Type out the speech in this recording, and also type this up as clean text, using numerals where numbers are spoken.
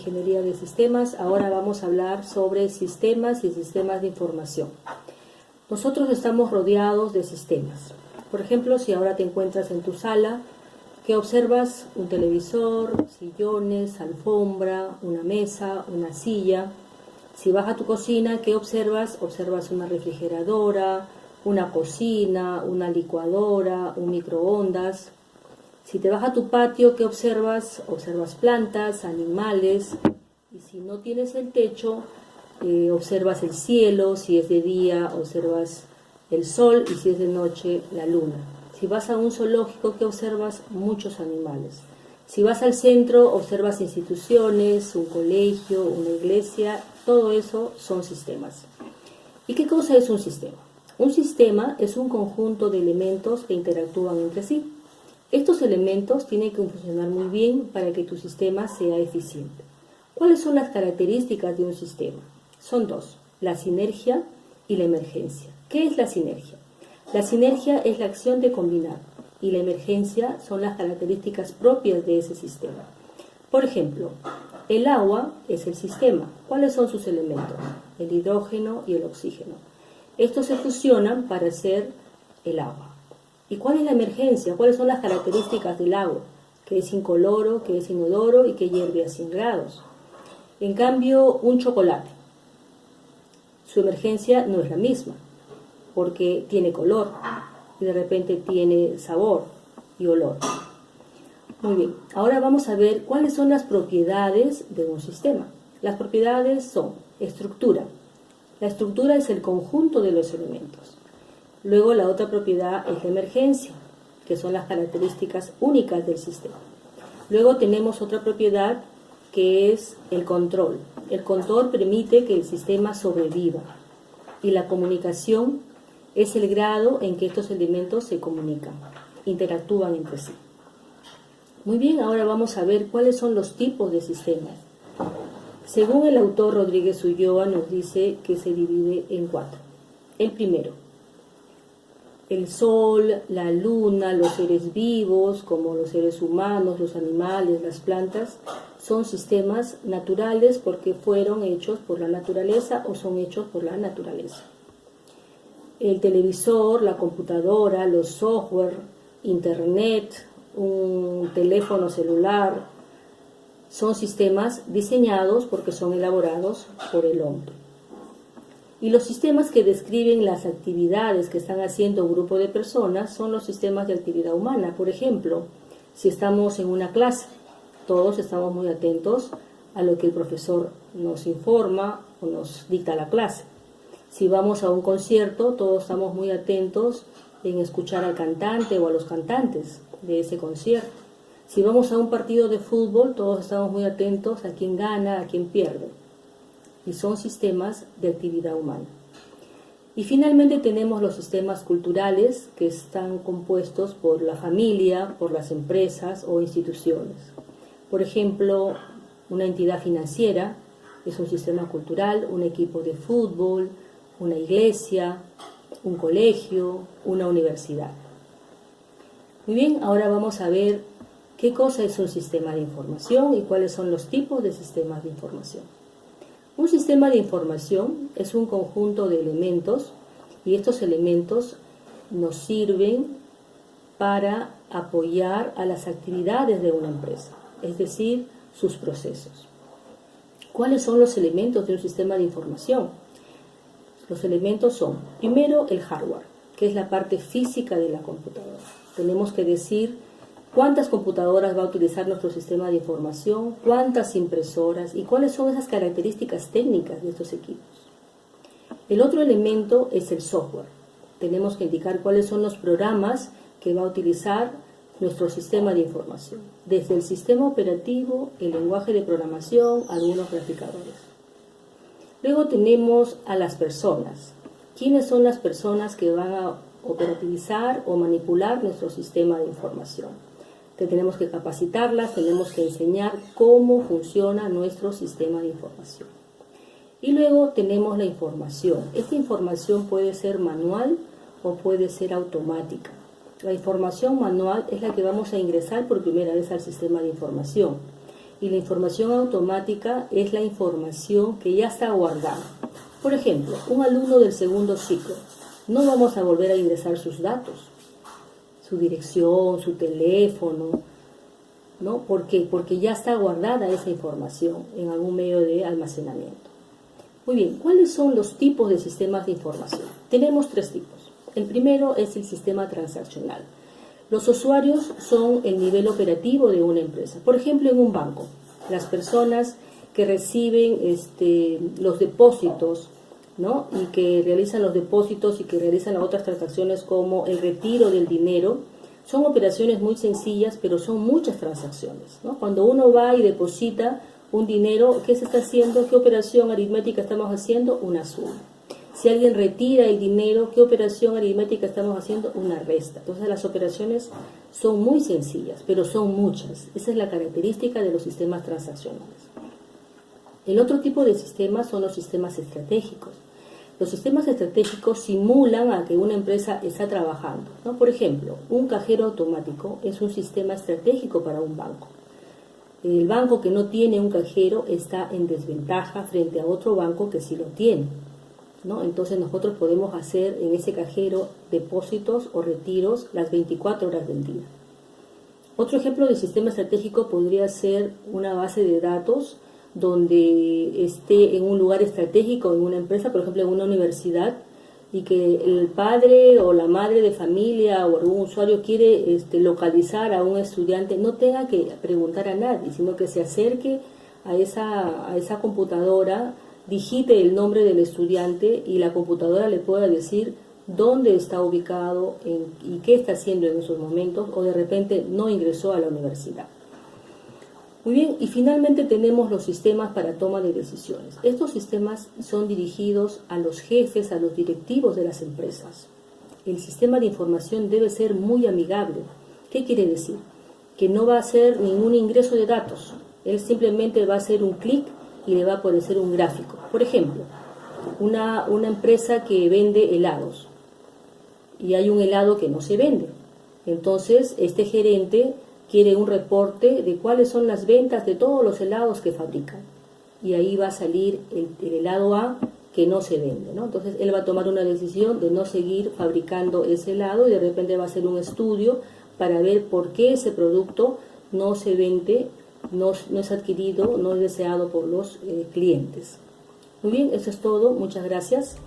Ingeniería de Sistemas. Ahora vamos a hablar sobre sistemas y sistemas de información. Nosotros estamos rodeados de sistemas. Por ejemplo, si ahora te encuentras en tu sala, ¿qué observas? Un televisor, sillones, alfombra, una mesa, una silla. Si vas a tu cocina, ¿qué observas? Observas una refrigeradora, una cocina, una licuadora, un microondas. Si te vas a tu patio, ¿qué observas? Observas plantas, animales. Y si no tienes el techo, observas el cielo. Si es de día, observas el sol, y si es de noche, la luna. Si vas a un zoológico, ¿qué observas? Muchos animales. Si vas al centro, observas instituciones, un colegio, una iglesia. Todo eso son sistemas. ¿Y qué cosa es un sistema? Un sistema es un conjunto de elementos que interactúan entre sí. Estos elementos tienen que funcionar muy bien para que tu sistema sea eficiente. ¿Cuáles son las características de un sistema? Son dos: la sinergia y la emergencia. ¿Qué es la sinergia? La sinergia es la acción de combinar, y la emergencia son las características propias de ese sistema. Por ejemplo, el agua es el sistema. ¿Cuáles son sus elementos? El hidrógeno y el oxígeno. Estos se fusionan para hacer el agua. ¿Y cuál es la emergencia? ¿Cuáles son las características del agua? Que es incoloro, que es inodoro y que hierve a 100 grados. En cambio, un chocolate, su emergencia no es la misma, porque tiene color y de repente tiene sabor y olor. Muy bien, ahora vamos a ver cuáles son las propiedades de un sistema. Las propiedades son estructura. La estructura es el conjunto de los elementos. Luego la otra propiedad es la emergencia, que son las características únicas del sistema. Luego tenemos otra propiedad que es el control. El control permite que el sistema sobreviva. Y la comunicación es el grado en que estos elementos se comunican, interactúan entre sí. Muy bien, ahora vamos a ver cuáles son los tipos de sistemas. Según el autor Rodríguez Ulloa, nos dice que se divide en 4. El primero: el sol, la luna, los seres vivos, como los seres humanos, los animales, las plantas, son sistemas naturales porque fueron hechos por la naturaleza o son hechos por la naturaleza. El televisor, la computadora, los software, internet, un teléfono celular, son sistemas diseñados porque son elaborados por el hombre. Y los sistemas que describen las actividades que están haciendo un grupo de personas son los sistemas de actividad humana. Por ejemplo, si estamos en una clase, todos estamos muy atentos a lo que el profesor nos informa o nos dicta la clase. Si vamos a un concierto, todos estamos muy atentos en escuchar al cantante o a los cantantes de ese concierto. Si vamos a un partido de fútbol, todos estamos muy atentos a quién gana, a quién pierde. Y son sistemas de actividad humana. Y finalmente tenemos los sistemas culturales, que están compuestos por la familia, por las empresas o instituciones. Por ejemplo, una entidad financiera es un sistema cultural, un equipo de fútbol, una iglesia, un colegio, una universidad. Muy bien, ahora vamos a ver qué cosa es un sistema de información y cuáles son los tipos de sistemas de información. Un sistema de información es un conjunto de elementos y estos elementos nos sirven para apoyar a las actividades de una empresa, es decir, sus procesos. ¿Cuáles son los elementos de un sistema de información? Los elementos son, primero, el hardware, que es la parte física de la computadora. Tenemos que decir cuántas computadoras va a utilizar nuestro sistema de información, cuántas impresoras y cuáles son esas características técnicas de estos equipos. El otro elemento es el software. Tenemos que indicar cuáles son los programas que va a utilizar nuestro sistema de información, desde el sistema operativo, el lenguaje de programación, algunos graficadores. Luego tenemos a las personas. ¿Quiénes son las personas que van a operativizar o manipular nuestro sistema de información? Tenemos que capacitarlas, tenemos que enseñar cómo funciona nuestro sistema de información. Y luego tenemos la información. Esta información puede ser manual o puede ser automática. La información manual es la que vamos a ingresar por primera vez al sistema de información. y la información automática es la información que ya está guardada. Por ejemplo, un alumno del segundo ciclo, no vamos a volver a ingresar sus datos, su dirección, su teléfono, ¿no? ¿Por qué? Porque ya está guardada esa información en algún medio de almacenamiento. Muy bien, ¿cuáles son los tipos de sistemas de información? Tenemos 3 tipos. El primero es el sistema transaccional. Los usuarios son el nivel operativo de una empresa. Por ejemplo, en un banco, las personas que reciben los depósitos, ¿no? Y que realizan los depósitos y que realizan otras transacciones como el retiro del dinero, son operaciones muy sencillas, pero son muchas transacciones, ¿no? Cuando uno va y deposita un dinero, ¿qué se está haciendo? ¿Qué operación aritmética estamos haciendo? Una suma. Si alguien retira el dinero, ¿qué operación aritmética estamos haciendo? Una resta. Entonces las operaciones son muy sencillas, pero son muchas. Esa es la característica de los sistemas transaccionales. El otro tipo de sistemas son los sistemas estratégicos. Los sistemas estratégicos simulan a que una empresa está trabajando, ¿no? Por ejemplo, un cajero automático es un sistema estratégico para un banco. El banco que no tiene un cajero está en desventaja frente a otro banco que sí lo tiene, ¿no? Entonces nosotros podemos hacer en ese cajero depósitos o retiros las 24 horas del día. Otro ejemplo de sistema estratégico podría ser una base de datos donde esté en un lugar estratégico en una empresa, por ejemplo en una universidad, y que el padre o la madre de familia o algún usuario quiere localizar a un estudiante, no tenga que preguntar a nadie, sino que se acerque a esa computadora, digite el nombre del estudiante y la computadora le pueda decir dónde está ubicado y qué está haciendo en esos momentos, o de repente no ingresó a la universidad. Muy bien, y finalmente tenemos los sistemas para toma de decisiones. Estos sistemas son dirigidos a los jefes, a los directivos de las empresas. El sistema de información debe ser muy amigable. ¿Qué quiere decir? Que no va a hacer ningún ingreso de datos. Él simplemente va a hacer un clic y le va a aparecer un gráfico. Por ejemplo, una empresa que vende helados y hay un helado que no se vende. Entonces, este gerente quiere un reporte de cuáles son las ventas de todos los helados que fabrican. Y ahí va a salir el helado A que no se vende, ¿no? Entonces él va a tomar una decisión de no seguir fabricando ese helado y de repente va a hacer un estudio para ver por qué ese producto no se vende, no es adquirido, no es deseado por los clientes. Muy bien, eso es todo. Muchas gracias.